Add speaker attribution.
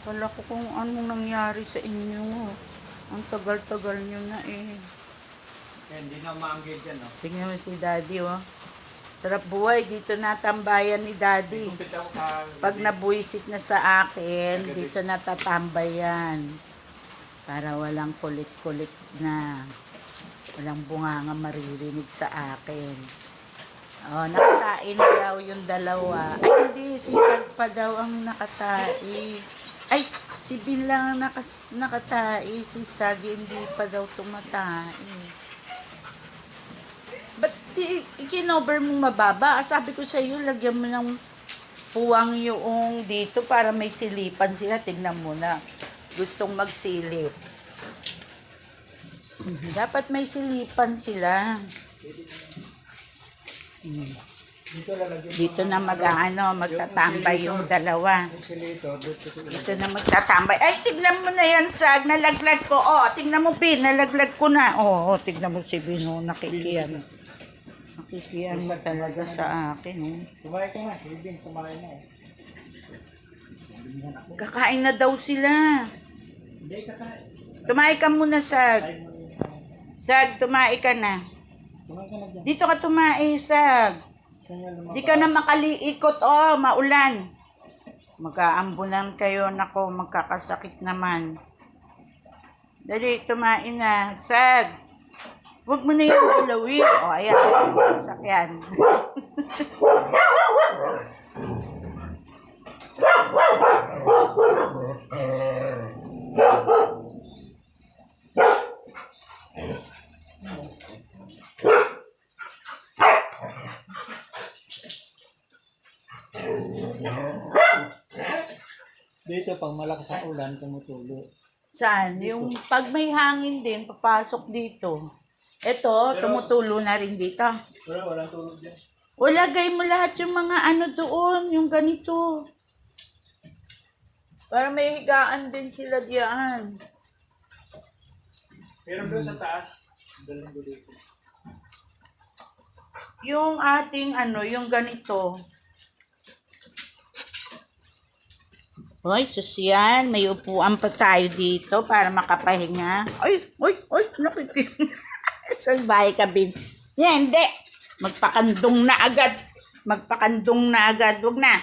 Speaker 1: Kala ko kung anong nangyari sa inyo. Ang tagal-tagal nyo na eh.
Speaker 2: Kaya hindi na umaanggit yan, no?
Speaker 1: Tingnan mo si Daddy, oh. Sarap buhay. Dito natambayan ni Daddy.
Speaker 2: Kupit ako ka...
Speaker 1: Pag nabuisit na sa akin, dito natatambay para walang kulit-kulit na. Walang bunganga maririnig sa akin. Oh, nakatain daw yung dalawa. Ay, hindi. Si Sag pa daw ang nakatai. Ay, si Bin lang ang nakatai. Si Sag hindi pa daw tumatai. Ba't ikinover mong mababa? Sabi ko sa iyo, lagyan mo ng puwang yung dito para may silipan sila. Tignan mo na. Gustong magsilip. Dapat may silipan sila. Dito na magtatambay yung dalawa. Dito na magtatambay. Ay, tignan mo na yan, Sag. Nalaglag ko. Oh, tignan mo, Bin. Nalaglag ko na. Oh, tignan mo si Bin. Oh, nakikiyan. Nakikiyan mo talaga sa akin. Oh.
Speaker 2: Tumahay ka na. Bin, tumahay na.
Speaker 1: Kakain na daw sila.
Speaker 2: Hindi, kakain.
Speaker 1: Tumahay ka muna, Sag. Sag, tumahay ka na.
Speaker 2: Tumahay ka na dyan.
Speaker 1: Dito ka tumahay, Sag. Di ka na makaliikot, oh, maulan. Mag-aambulan kayo, nako, magkakasakit naman. Dali, tumain na. Sag, huwag mo na yung ulawin. O, ayan, sakyan.
Speaker 2: Dito, pag malakas ang ulan, tumutulo.
Speaker 1: Saan? Yung pag may hangin din, papasok dito. Ito, tumutulo na rin dito.
Speaker 2: Walang tulog dyan.
Speaker 1: O, lagay mo lahat yung mga ano doon, yung ganito. Para may higaan din sila diyan.
Speaker 2: Pero doon sa taas, dalang ko dito.
Speaker 1: Yung ating ano, yung ganito. Hoy, susyan, may upuan pa tayo dito para makapahinga. Ay, salbahe ka, Bin. Yan, hindi. Magpakandong na agad. Wag na.